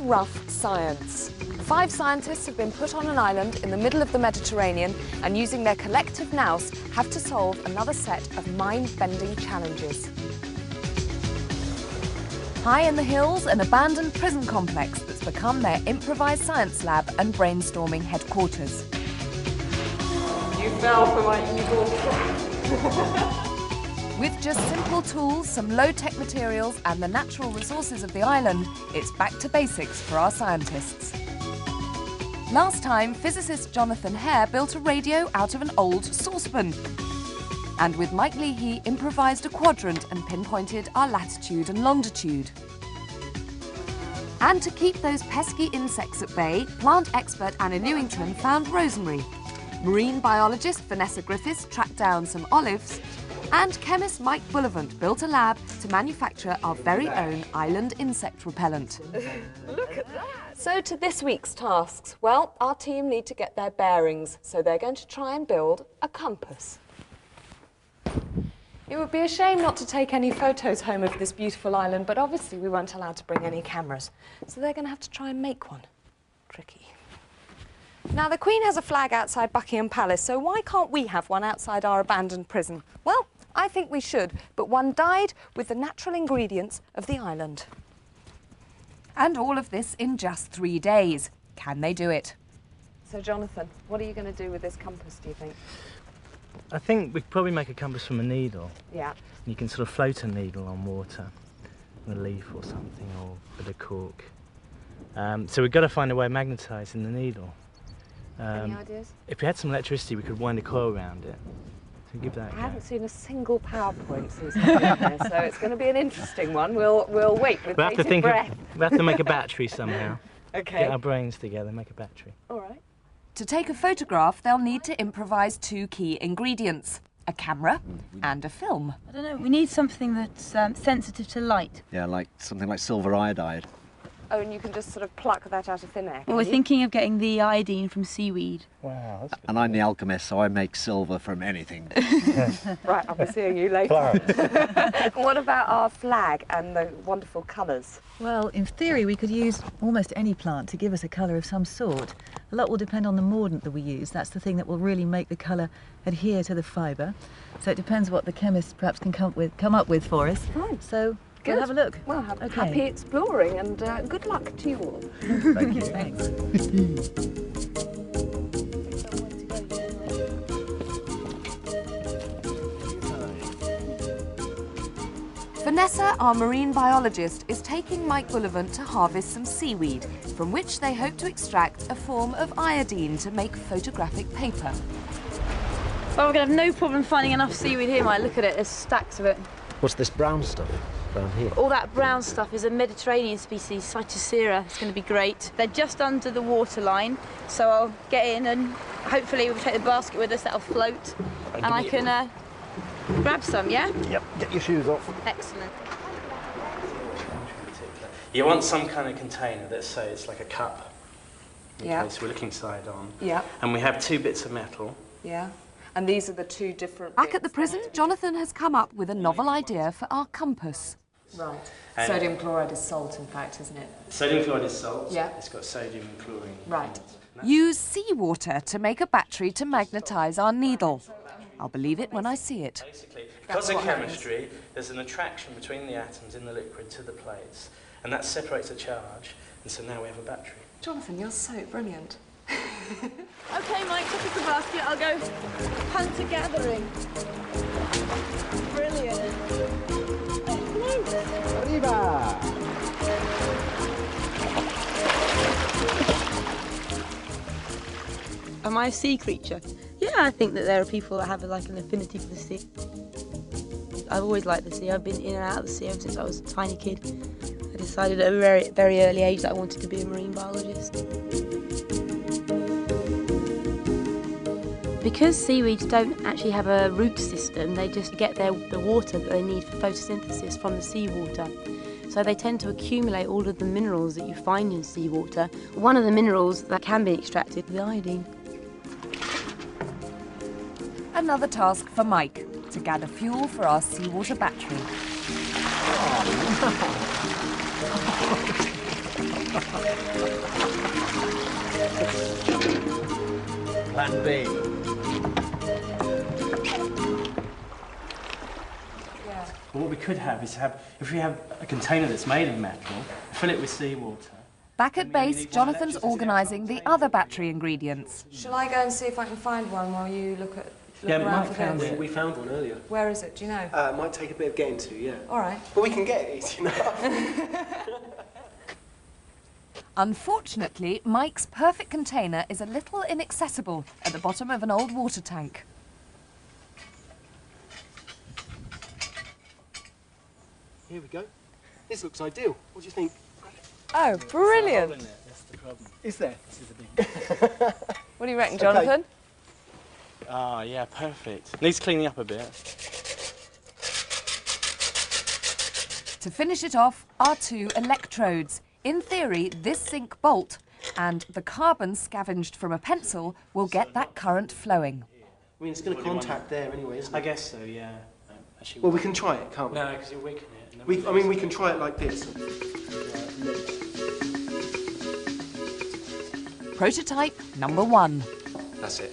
rough science. 5 scientists have been put on an island in the middle of the Mediterranean and using their collective nous have to solve another set of mind-bending challenges. High in the hills, an abandoned prison complex that's become their improvised science lab and brainstorming headquarters. You fell for my evil trap. With just simple tools, some low-tech materials and the natural resources of the island, it's back to basics for our scientists. Last time, physicist Jonathan Hare built a radio out of an old saucepan. And with Mike Leahy, improvised a quadrant and pinpointed our latitude and longitude. And to keep those pesky insects at bay, plant expert Anna Lewington found rosemary. Marine biologist Vanessa Griffiths tracked down some olives, and chemist Mike Bullivant built a lab to manufacture our very own island insect repellent. Look at that! So to this week's tasks. Well, our team need to get their bearings, so they're going to try and build a compass. It would be a shame not to take any photos home of this beautiful island, but obviously we weren't allowed to bring any cameras, so they're going to have to try and make one. Tricky. Now, the Queen has a flag outside Buckingham Palace, so why can't we have one outside our abandoned prison? Well, I think we should, but one dyed with the natural ingredients of the island. And all of this in just 3 days. Can they do it? So, Jonathan, what are you going to do with this compass, do you think? I think we could probably make a compass from a needle. Yeah. You can sort of float a needle on water, a leaf or something, or a bit of cork. So we've got to find a way of magnetising the needle. Any ideas? If we had some electricity, we could wind a coil around it. So give that a go. I haven't seen a single PowerPoint since I've been there, so it's going to be an interesting one. We'll wait with bated breath. We'll have to make a battery somehow. Okay. Get our brains together, make a battery. All right. To take a photograph, they'll need to improvise 2 key ingredients: a camera and a film. I don't know, we need something that's sensitive to light. Yeah, like something like silver iodide. Oh, and you can just sort of pluck that out of thin air. Well, we're thinking of getting the iodine from seaweed. Wow, that's good. And I'm the alchemist, so I make silver from anything. Right, I'll be seeing you later. What about our flag and the wonderful colours? Well, in theory, we could use almost any plant to give us a colour of some sort. A lot will depend on the mordant that we use. That's the thing that will really make the colour adhere to the fibre. So it depends what the chemist perhaps can come up with for us. Right. So we'll have a look. Well, happy exploring, and good luck to you all. Thank you. Thanks. Vanessa, our marine biologist, is taking Mike Bullivant to harvest some seaweed, from which they hope to extract a form of iodine to make photographic paper. Well, we're going to have no problem finding enough seaweed here, Mike. Look at it, there's stacks of it. What's this brown stuff down here? All that brown stuff is a Mediterranean species, Cytocera. It's going to be great. They're just under the waterline, so I'll get in and hopefully we'll take the basket with us, that'll float, and I can grab some, yeah? Yep, get your shoes off. Excellent. You want some kind of container that say it's like a cup. Yeah. Okay, so we're looking side on. Yeah. And we have 2 bits of metal. Yeah. And these are the 2 different Back at the prison, Jonathan has come up with a novel idea for our compass. Right. And Sodium chloride is salt, in fact, isn't it? Sodium chloride is salt. Yeah. It's got sodium and chlorine. Right. Use seawater to make a battery to magnetise our needle. I'll believe it when I see it. Basically, because of chemistry, there's an attraction between the atoms in the liquid to the plates, and that separates a charge, and so now we have a battery. Jonathan, you're so brilliant. OK, Mike, take us the basket. I'll go hunter-gathering. Brilliant. Arriba! Am I a sea creature? Yeah, I think that there are people that have like an affinity for the sea. I've always liked the sea. I've been in and out of the sea ever since I was a tiny kid. I decided at a very, very early age that I wanted to be a marine biologist. Because seaweeds don't actually have a root system, they just get the water that they need for photosynthesis from the seawater. So they tend to accumulate all of the minerals that you find in seawater. One of the minerals that can be extracted is the iodine. Another task for Mike, to gather fuel for our seawater battery. Plan B. Well, what we could have is if we have a container that's made of metal, fill it with seawater. Back at base, Jonathan's organising the other battery ingredients. Shall I go and see if I can find one while you look Yeah, around Mike for found this? it. We found one earlier. Where is it? Do you know? It might take a bit of getting to, yeah. All right. But we can get it easy enough. Unfortunately, Mike's perfect container is a little inaccessible at the bottom of an old water tank. Here we go. This looks ideal. What do you think? Oh, brilliant. That's the problem. Is there? This is the big... What do you reckon, Jonathan? Ah, yeah, perfect. Needs cleaning up a bit. To finish it off are 2 electrodes. In theory, this zinc bolt and the carbon scavenged from a pencil will get that current flowing. I mean, it's going to contact there anyway, isn't it? I guess so, yeah. Actually, Well, we can try it, can't we? no, because you'll weaken it. And then I mean, we can try it like this. Prototype number 1. That's it.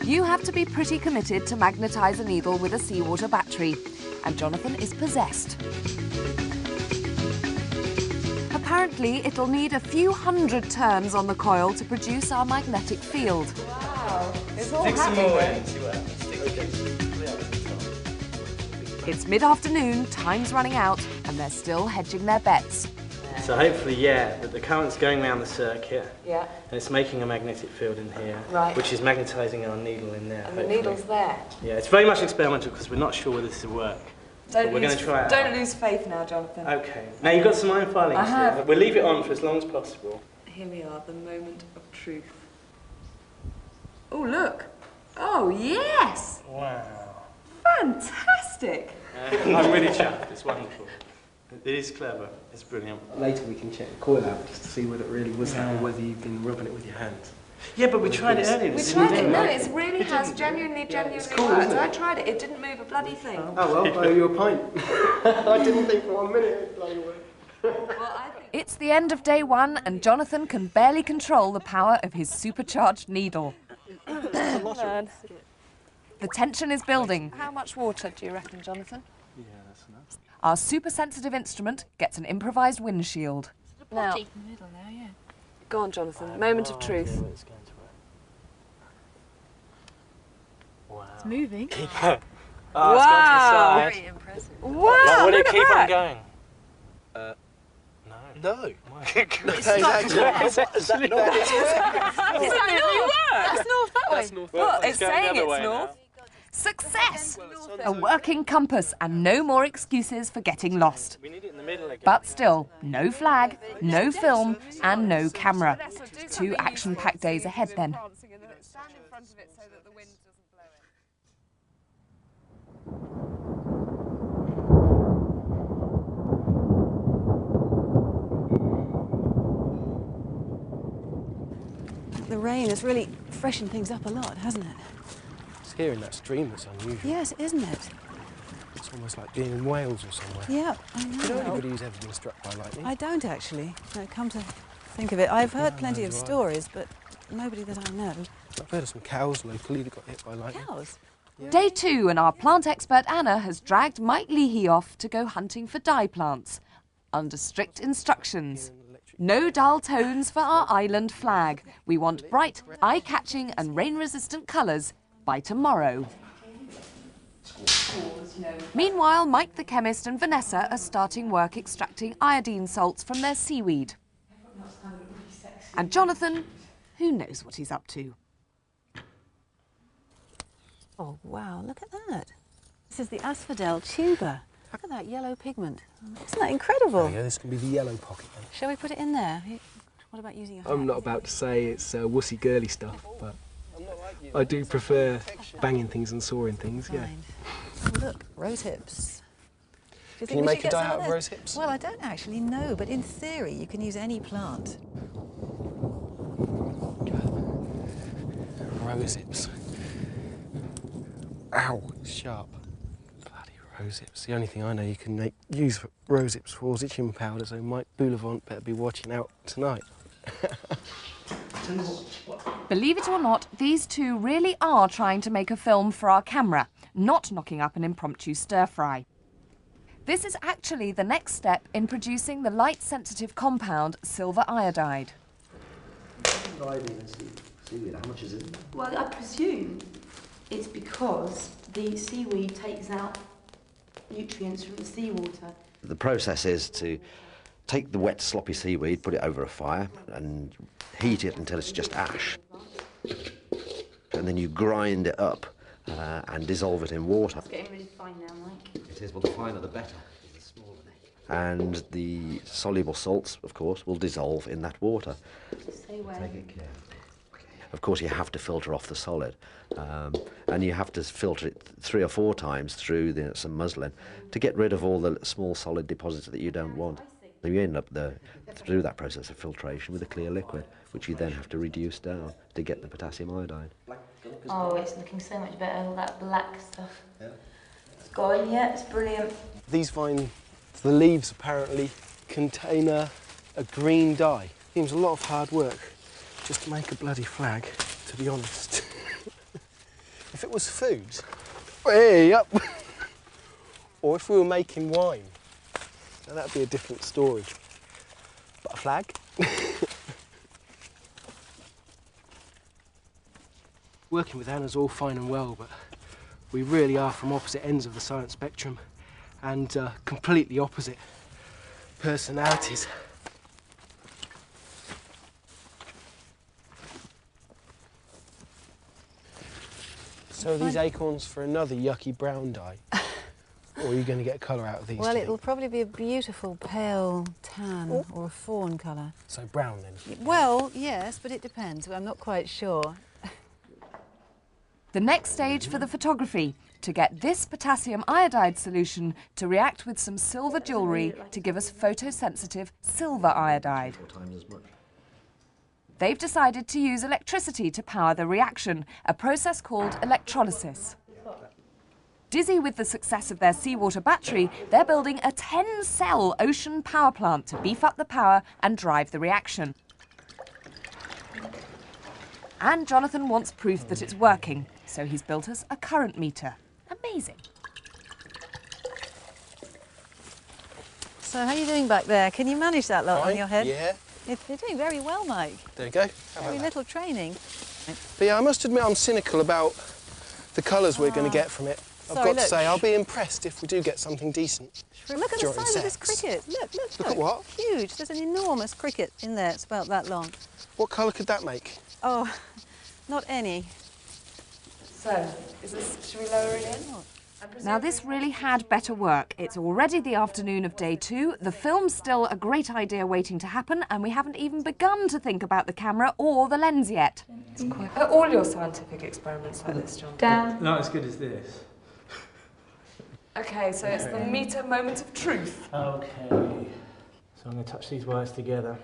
You have to be pretty committed to magnetise a needle with a seawater battery, and Jonathan is possessed. Apparently, it'll need a few hundred turns on the coil to produce our magnetic field. Wow. It's all Stick some happening. more in, see what happens. It's mid-afternoon, time's running out, and they're still hedging their bets. So hopefully, yeah, that the current's going around the circuit, Yeah. and it's making a magnetic field in here, Right. which is magnetising our needle in there. And the hopefully. needle's there. Yeah, it's very much experimental because we're not sure whether this will work. But we're going to try it Don't out. lose faith now, Jonathan. Okay. Now you've got some iron filings I have. here. We'll leave it on for as long as possible. Here we are, the moment of truth. Oh, look. Oh, yes! Wow. Fantastic! I'm really chuffed. It's wonderful. It is clever. It's brilliant. Later we can check the coil out just to see whether it really was that or whether you've been rubbing it with your hands. Yeah, but we tried it earlier. We didn't tried we? it. No, it really has genuinely cool, worked. isn't it? I tried it. It didn't move a bloody thing. Oh, well, I owe you a pint. I didn't think for 1 minute it bloody worked. It's the end of day 1, and Jonathan can barely control the power of his supercharged needle. The tension is building. How much water do you reckon, Jonathan? Yeah, that's enough. Our super-sensitive instrument gets an improvised windshield. Now, In the middle there, yeah. go on, Jonathan. Moment of truth. It's going to work. Wow. It's moving. Oh, Wow. it's gone to the side. Very impressive. Wow, Will it look at keep that. on going? No. It's actually It's actually That's north that way. That's north. Well, it's going the saying other it's way north. Success! A working compass and no more excuses for getting lost. We need it in the middle again. But still, no flag, no film, and no camera. 2 action-packed days ahead then. The rain has really freshened things up a lot, hasn't it? It's here in that stream that's unusual. Yes, isn't it? It's almost like being in Wales or somewhere. Yeah, I Do you know know. anybody who's ever been struck by lightning? I don't actually. No, come to think of it, I've heard plenty of stories, but nobody that I know. I've heard of some cows locally that got hit by lightning. Cows? Day 2, and our plant expert Anna has dragged Mike Leahy off to go hunting for dye plants, under strict instructions. No dull tones for our island flag. We want bright, eye-catching and rain-resistant colours by tomorrow. Meanwhile, Mike the chemist and Vanessa are starting work extracting iodine salts from their seaweed. And Jonathan, who knows what he's up to? Oh, wow, look at that. This is the asphodel tuber. Look at that yellow pigment. Isn't that incredible? Yeah, this can be the yellow pocket then. Shall we put it in there? What about using a hat? I'm not about to say it's wussy girly stuff, but I do prefer banging things and sawing things, yeah. Fine. Oh, look, rose hips. Do you Can think you we make should a get dye some out of this? rose hips? Well, I don't actually know, but in theory you can use any plant. Rose hips. Ow, sharp. Bloody Rose-hips. The only thing I know you can use rose-hips for is itching powder, so Mike Bullivant better be watching out tonight. Believe it or not, these two really are trying to make a film for our camera, not knocking up an impromptu stir-fry. This is actually the next step in producing the light-sensitive compound silver iodide. Seaweed, how much is it? Well, I presume it's because the seaweed takes out nutrients from the seawater. The process is to take the wet, sloppy seaweed, put it over a fire, and heat it until it's just ash. And then you grind it up and dissolve it in water. It's getting really fine now, Mike. It is, well, the finer the better. The smaller and the soluble salts, of course, will dissolve in that water. Say when. Take it carefully. Of course, you have to filter off the solid, and you have to filter it 3 or 4 times through some muslin to get rid of all the small solid deposits that you don't want. So you end up through that process of filtration with a clear liquid, which you then have to reduce down to get the potassium iodide. Oh, it's looking so much better, all that black stuff. Yeah. It's gone, yeah, it's brilliant. These vines, the leaves apparently contain a green dye. Seems a lot of hard work just to make a bloody flag, to be honest. If it was food, way up. Or if we were making wine, now that'd be a different story. But a flag? Working with Anna's all fine and well, but we really are from opposite ends of the science spectrum and completely opposite personalities. So are these acorns for another yucky brown dye? Or are you going to get colour out of these? Well, it'll probably be a beautiful pale tan or a fawn colour. So brown then? Well, yes, but it depends. I'm not quite sure. The next stage for the photography, to get this potassium iodide solution to react with some silver jewellery to give us photosensitive silver iodide. 4 times as much. They've decided to use electricity to power the reaction, a process called electrolysis. Dizzy with the success of their seawater battery, they're building a 10-cell ocean power plant to beef up the power and drive the reaction. And Jonathan wants proof that it's working, so he's built us a current meter. Amazing. So how are you doing back there? Can you manage that lot on your head? Yeah. You're doing very well, Mike. There you go. Very little training. But yeah, I must admit I'm cynical about the colours we're going to get from it. I've got to say, I'll be impressed if we do get something decent. Look at the size of this cricket. Look. Look at what? Huge. There's an enormous cricket in there. It's about that long. What colour could that make? Oh, not any. So, should we lower it in? Now this really had better work. It's already the afternoon of day 2, the film's still a great idea waiting to happen, and we haven't even begun to think about the camera or the lens yet. Are all your scientific experiments like this, John? Down. Not as good as this. Okay, so it's the meter moment of truth. Okay. So I'm going to touch these wires together.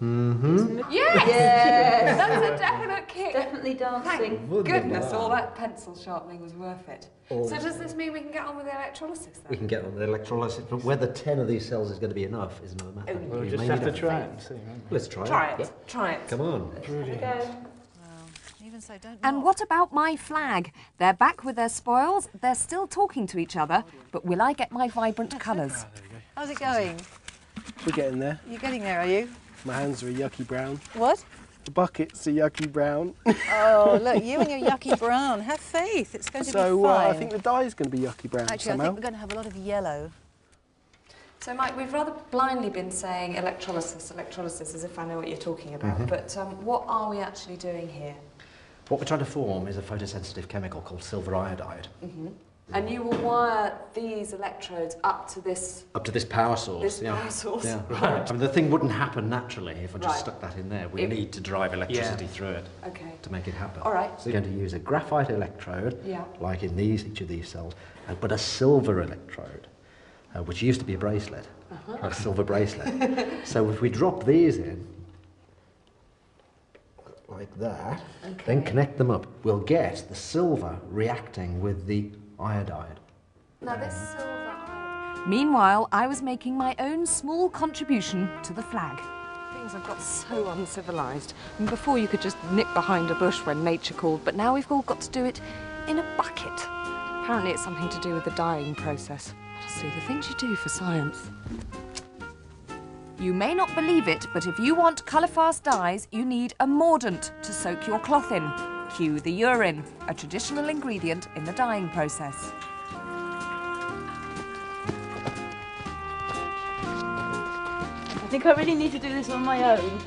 Yes! Yes! That's a definite kick. Definitely dancing. Thank goodness all that pencil sharpening was worth it. So does this mean we can get on with the electrolysis then? We can get on the electrolysis, but whether 10 of these cells is going to be enough is another matter. We'll just have to try it and see. Let's try it. Try it. Yeah. Try it. Come on. Even so, don't And knock. what about my flag? They're back with their spoils, they're still talking to each other, but will I get my vibrant colours? How's it going? We're getting there. You're getting there, are you? My hands are a yucky brown. What? The bucket's a yucky brown. Oh, look, you and your yucky brown. Have faith. It's going to be fine. I think the dye's going to be yucky brown Actually, somehow. I think we're going to have a lot of yellow. So, Mike, we've rather blindly been saying electrolysis, as if I know what you're talking about. But what are we actually doing here? What we're trying to form is a photosensitive chemical called silver iodide. And you will wire these electrodes up to this... Up to this power source. This power source. Yeah. Right. I mean, the thing wouldn't happen naturally if I just Right. stuck that in there. We need to drive electricity through it to make it happen. All right. So you're going to use a graphite electrode, Yeah. like in each of these cells, but a silver electrode, which used to be a bracelet, a silver bracelet. So if we drop these in, like that, then connect them up, we'll get the silver reacting with the iodide. Now this silver... Meanwhile, I was making my own small contribution to the flag. Things have got so uncivilised. And before you could just nip behind a bush when nature called, but now we've all got to do it in a bucket. Apparently it's something to do with the dyeing process. Honestly, the things you do for science. You may not believe it, but if you want colour-fast dyes, you need a mordant to soak your cloth in. Cue the urine, a traditional ingredient in the dyeing process. I think I really need to do this on my own.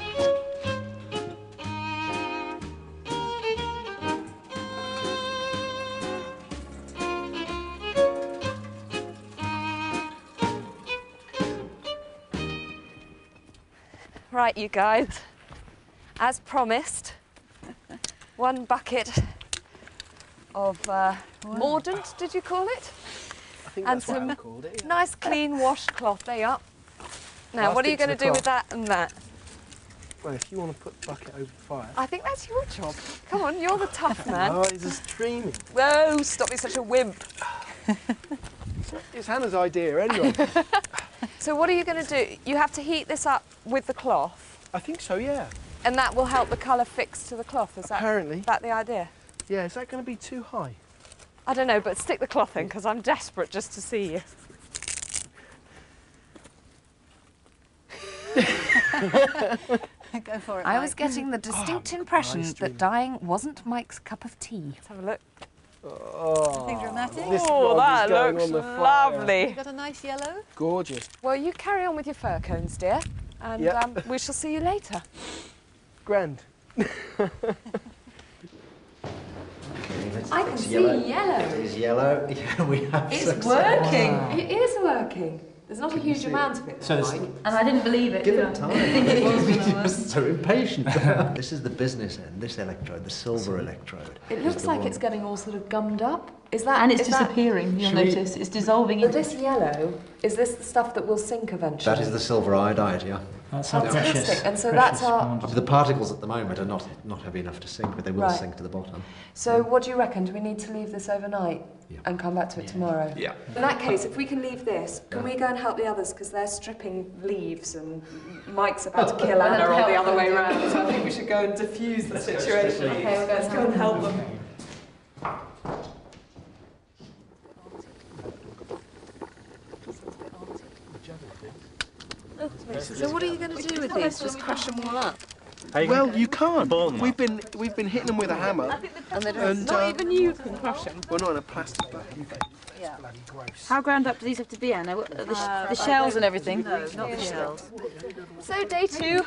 Right, you guys, as promised, one bucket of mordant, did you call it? I think And that's what some I called it. Yeah. nice clean washcloth, there you are. Now, what are you Plastic to going to the do with cloth. that and that? Well, if you want to put the bucket over the fire. I think that's your job. Come on, you're the tough man. Oh, it's a streaming. Whoa, stop being such a wimp. It's Hannah's idea anyway. So what are you going to do? You have to heat this up with the cloth, I think so, yeah. and that will help the colour fix to the cloth. Is Apparently. that the idea? Yeah, is that going to be too high? I don't know, but stick the cloth in, because I'm desperate just to see you. Go for it, I Mike. was getting the distinct impression nice that dyeing wasn't Mike's cup of tea. Let's have a look. Oh, Nothing dramatic? This Oh, rod that is going looks on the fire. lovely. You got a nice yellow? Gorgeous. Well, you carry on with your fir cones, dear, and Yep. we shall see you later. Grand. I can see yellow. It is yellow. Yeah, we have It's success. working. It is working. There's not a huge see amount of it. So though, there's- Mike. And I didn't believe it, Give did it I? time. You're just so impatient. This is the business end, this electrode, the silver electrode. It is looks the like one- it's getting all sort of gummed up. Is that? And it's is that- disappearing, you'll Should we- notice. It's dissolving But into... this yellow, is this the stuff that will sink eventually? That is the silver iodide, yeah. That's our Fantastic. precious. And so precious that's our- quantity. The particles at the moment are not heavy enough to sink, but they will Right. sink to the bottom. So what do you reckon? Do we need to leave this overnight Yeah. and come back to it tomorrow? Yeah. In that case, if we can leave this, can we go and help the others? Because they're stripping leaves and Mike's about to kill Anna or the other way around. So I think we should go and diffuse the situation. Okay, let's go and help them. So what are you going to do with these? Just crush them all up? Well, you can't. Ball them We've been hitting them with a hammer. And they don't, And, not even you can crush them. Well, not in a plastic bag. It's bloody gross. How ground up do these have to be, Anna? The shells and everything? No, not the shells. So day 2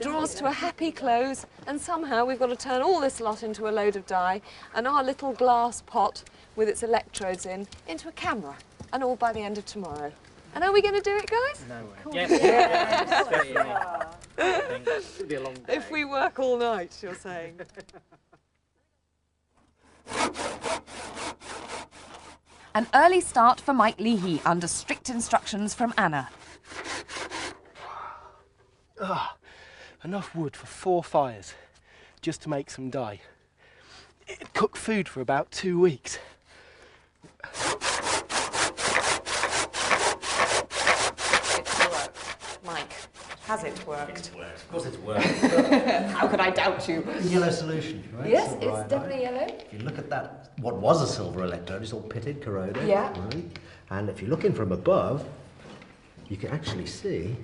draws to a happy close, and somehow we've got to turn all this lot into a load of dye, and our little glass pot with its electrodes in into a camera, and all by the end of tomorrow. And are we going to do it, guys? No way. Yes, definitely. I think it'll be a long day. If we work all night, you're saying. An early start for Mike Leahy under strict instructions from Anna. Enough wood for 4 fires just to make some dye. It'd cook food for about 2 weeks. It's worked. Mike, has it worked? Of course it's worked. How could I doubt you? Yellow solution, right? Yes, Silver it's iodide. definitely yellow. If you look at that, what was a silver electrode, it's all pitted, corroded. Yeah. Right? And if you're looking from above, you can actually see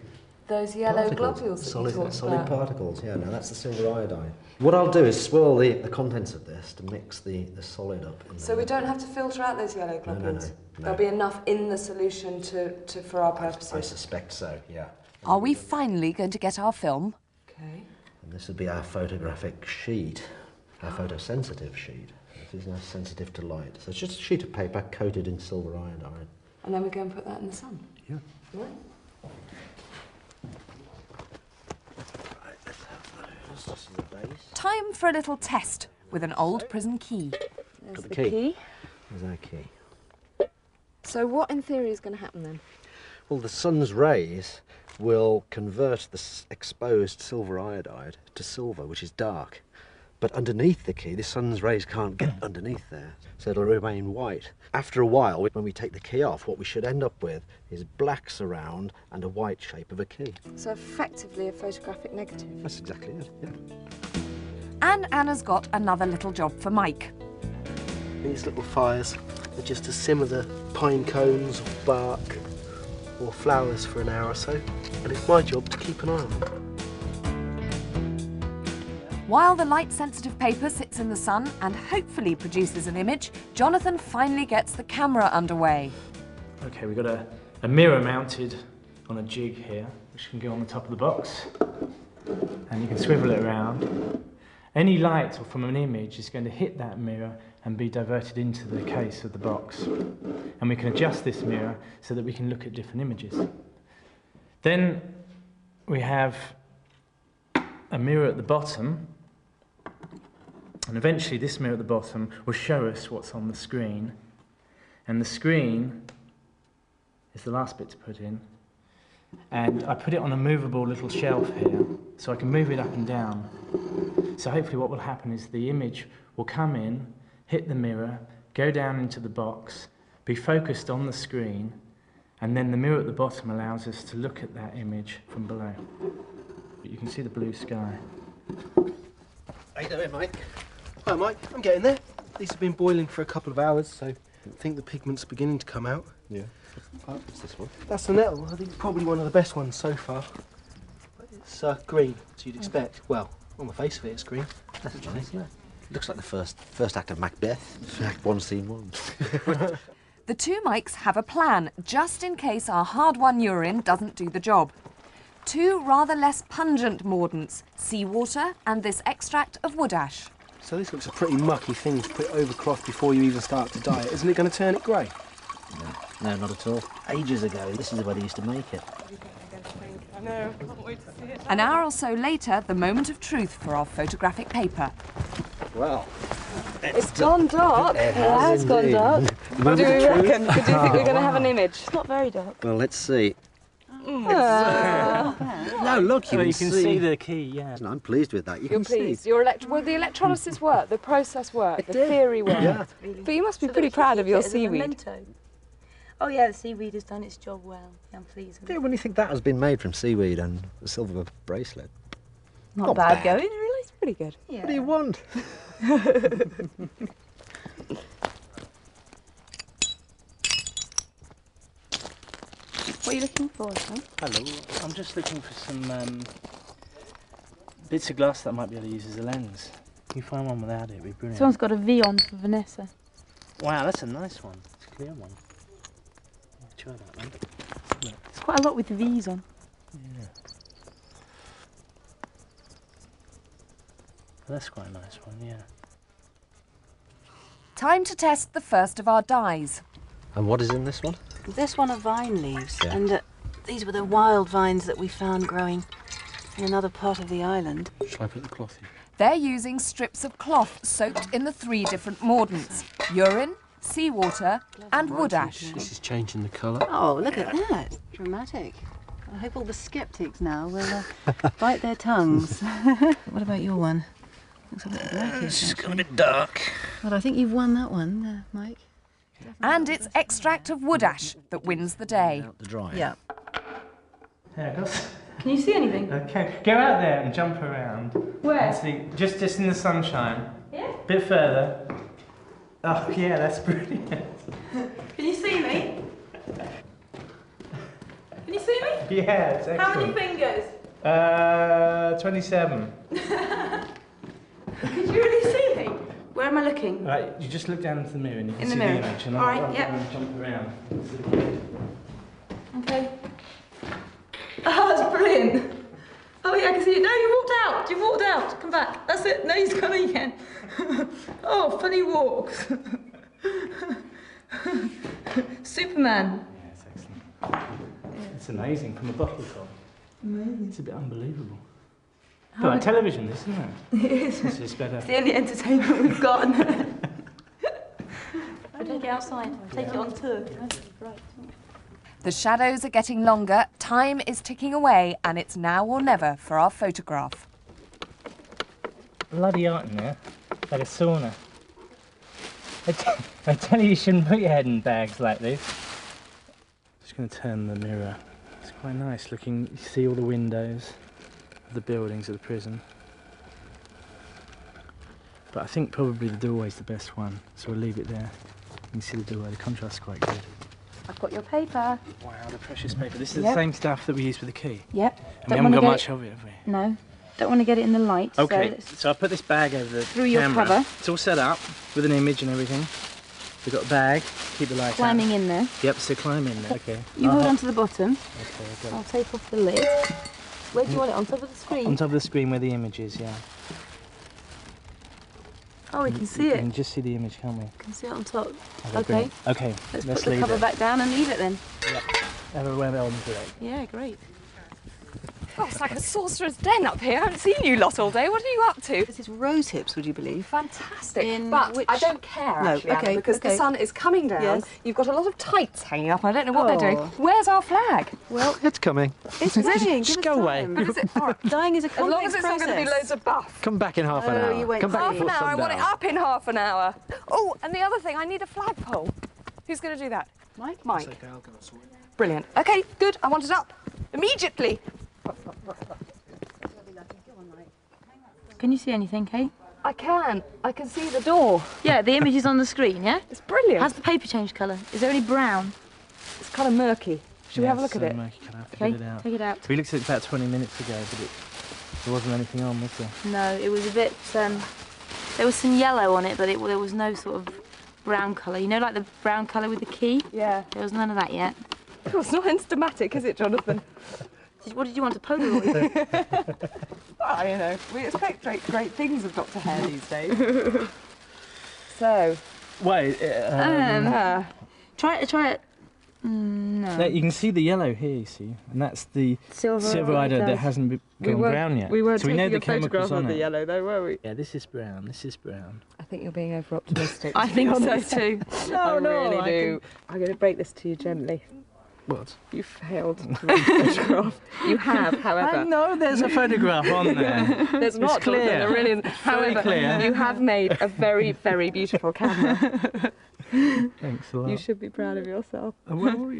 Those yellow particles, globules that solid, you talked solid about. particles. Yeah, no, that's the silver iodide. What I'll do is swirl the contents of this to mix the solid up. In So the we don't liquid. have to filter out those yellow No, no, globules? no. There'll be enough in the solution for our I purposes? suspect so, yeah. Are we finally going to get our film? Okay. And this will be our photographic sheet, our photosensitive sheet. It is now sensitive to light. So it's just a sheet of paper coated in silver iodide. And then we go and put that in the sun? Yeah. Right. This is the base. Time for a little test with an old prison key. There's the the key. key. There's our key. So what in theory is going to happen then? Well, the sun's rays will convert the exposed silver iodide to silver, which is dark. But underneath the key, the sun's rays can't get underneath there, so it'll remain white. After a while, when we take the key off, what we should end up with is black surround and a white shape of a key. So effectively a photographic negative. That's exactly it, yeah. And Anna's got another little job for Mike. These little fires are just to simmer the pine cones or bark or flowers for an hour or so, and it's my job to keep an eye on them. While the light-sensitive paper sits in the sun and hopefully produces an image, Jonathan finally gets the camera underway. Okay, we've got a mirror mounted on a jig here, which can go on the top of the box, and you can swivel it around. Any light from an image is going to hit that mirror and be diverted into the case of the box. And we can adjust this mirror so that we can look at different images. Then we have a mirror at the bottom, and eventually this mirror at the bottom will show us what's on the screen. And the screen is the last bit to put in. And I put it on a movable little shelf here, so I can move it up and down. So hopefully what will happen is the image will come in, hit the mirror, go down into the box, be focused on the screen, and then the mirror at the bottom allows us to look at that image from below. But you can see the blue sky. How you doing, Mike? Hi, Mike. I'm getting there. These have been boiling for a couple of hours, so I think the pigment's beginning to come out. Yeah. What's this one? That's the nettle. I think it's probably one of the best ones so far. It's green, as you'd expect. Well, on the face of it, it's green. That's nice, yeah. Looks like the first act of Macbeth. Act 1, Scene 1. The two Mikes have a plan, just in case our hard-won urine doesn't do the job. Two rather less pungent mordants, seawater and this extract of wood ash. So this looks a pretty mucky thing to put over cloth before you even start to dye it. Isn't it going to turn it grey? No, not at all. Ages ago, this is the way they used to make it. I know, I can't wait to see it. An hour or so later, the moment of truth for our photographic paper. Well, It's gone dark. It has gone dark. What do we reckon? Do you think we're going to have an image? It's not very dark. Well, let's see. Ah. No, look, you You can can see the key, yeah. I'm pleased with that. You You're can pleased. see. Will the electrolysis work? The process work? The theory work? Yeah. But you must be pretty proud of your seaweed. Oh yeah, the seaweed has done its job well. Yeah, I'm pleased with Yeah, it. when you think that has been made from seaweed and a silver bracelet. Not bad going, really. It's pretty good. Yeah. What do you want? What are you looking for, son? Hello, I'm just looking for some bits of glass that I might be able to use as a lens. Can you find one without it? It'd be brilliant. This one's got a V on for Vanessa. Wow, that's a nice one. It's a clear one. Try that one. Look. It's quite a lot with the V's on. Yeah. That's quite a nice one, yeah. Time to test the first of our dyes. And what is in this one? This one are vine leaves, Yeah. and these were the wild vines that we found growing in another part of the island. Shall I put the cloth in? They're using strips of cloth soaked in the 3 different mordants: urine, seawater and wood ash. This is changing the colour. Oh, look at that. Dramatic. I hope all the skeptics now will bite their tongues. What about your one? Looks a bit blackish. It's got a bit dark. Well, I think you've won that one, Mike. And it's extract of wood ash that wins the day. Out the dry. Yeah. Yeah, it does. Can you see anything? Okay, go out there and jump around. Where? And see, just in the sunshine. Yeah. Bit further. Oh yeah, that's brilliant. Can you see me? Can you see me? Yeah, it's excellent. How many fingers? 27. Could you really see me? Where am I looking? Right, you just look down into the mirror and you can In the see mirror. the image. And All right, I'll yep. go and jump around. Okay. Oh, that's brilliant. Oh yeah, I can see you. No, you walked out. You walked out. Come back. That's it. No, he's coming again. Oh, funny walks. Superman. Yeah, it's excellent. It's amazing from a bottle top. Amazing. It's a bit unbelievable. Oh, like television, this, isn't it? It is. This is better. It's the only entertainment we've got. I'll take it outside. Take it on tour. Right. The shadows are getting longer, time is ticking away, and it's now or never for our photograph. bloody hot in there, like a sauna. I tell you shouldn't put your head in bags like this. Just going to turn the mirror. It's quite nice looking. You see all the windows of the buildings of the prison. But I think probably the doorway's the best one, so we'll leave it there. You can see the doorway, the contrast's quite good. I've got your paper. Wow, the precious paper. This is the same stuff that we used with the key. Yep. And we haven't got much of it, have we? No. Don't want to get it in the light. Okay, so I'll put this bag over the through your cover. It's all set up with an image and everything. We've got a bag, keep the light climbing in there. Yep, so climb in there, okay. You hold on to the bottom. Okay, I'll take off the lid. Where do you want it? On top of the screen? On top of the screen where the image is, yeah. Oh, we can see it. We can just see the image, can't we? We can see it on top. Okay. Okay, let's put the cover back down and leave it then. Yep. Everywhere on to it. Yeah, great. Oh, it's like a sorcerer's den up here. I haven't seen you lot all day. What are you up to? This is rose hips, would you believe? Fantastic. But I don't care, actually, Anna, because the sun is coming down. Yes. You've got a lot of tights hanging up. I don't know what they're doing. Where's our flag? Well, It's coming. it's ready. Just go away. Dying is a As complex long as it's not going to be loads of buff. Come back in half an Oh, hour. you won't Come back see. Half an before hour. I want it sundown. up in half an hour. Oh, and the other thing, I need a flagpole. Who's going to do that? Mike? Mike. Brilliant. Okay, good. I want it up immediately. Can you see anything, Kate? I can. I can see the door. Yeah, the image is on the screen, yeah? It's brilliant. Has the paper changed colour? Is there any brown? It's kind of murky. Should we have a look at it? Okay, take it out. We looked at it about 20 minutes ago, but there wasn't anything on, was there? No, it was a bit, there was some yellow on it, but there was no sort of brown colour. You know, like the brown colour with the key? Yeah. There was none of that yet. It's not instamatic, is it, Jonathan? What did you want, a Polaroid? Well, you know, we expect great things of Dr. Hare these days. So, Wait, Try it. No. you can see the yellow here, you see, and that's the silver eyed that hasn't gone brown yet. we weren't so we know taking the a photograph chemicals on of the it. yellow, though, were we? Yeah, this is brown. This is brown. I think you're being over-optimistic. I think so too. I really do. I'm going to break this to you gently. What? You failed to make a photograph. You have, however. I know there's a photograph on there. There's not, it's clear. There really isn't. However, clear. you have made a very, very beautiful camera. Thanks a lot. You should be proud of yourself. Well,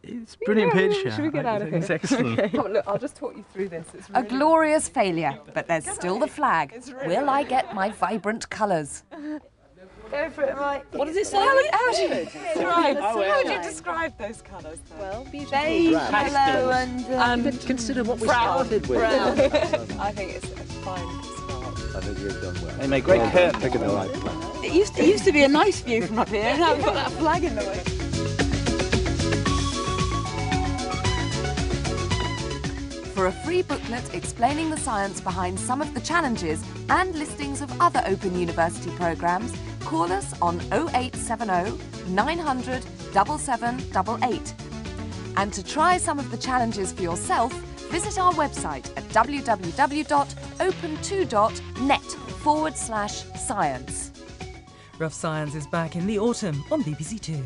it's a brilliant picture. Should we get out of here? It's excellent. Okay. Come on, look, I'll just talk you through this. It's A really glorious failure, but there's still the flag. Will I get my vibrant colours? Go for it, Mike. What does it say? How would you describe those colours? Well, beautiful. Beige, yellow and... Consider what we Brown. started with. I think it's a fine start. I think you've done well. They make great curtains. Picking the right plan. It used to be a nice view from up here, and now we've got that flag in the way. For a free booklet explaining the science behind some of the challenges and listings of other Open University programmes, call us on 0870 900 7788. And to try some of the challenges for yourself, visit our website at www.open2.net/science. Rough Science is back in the autumn on BBC Two.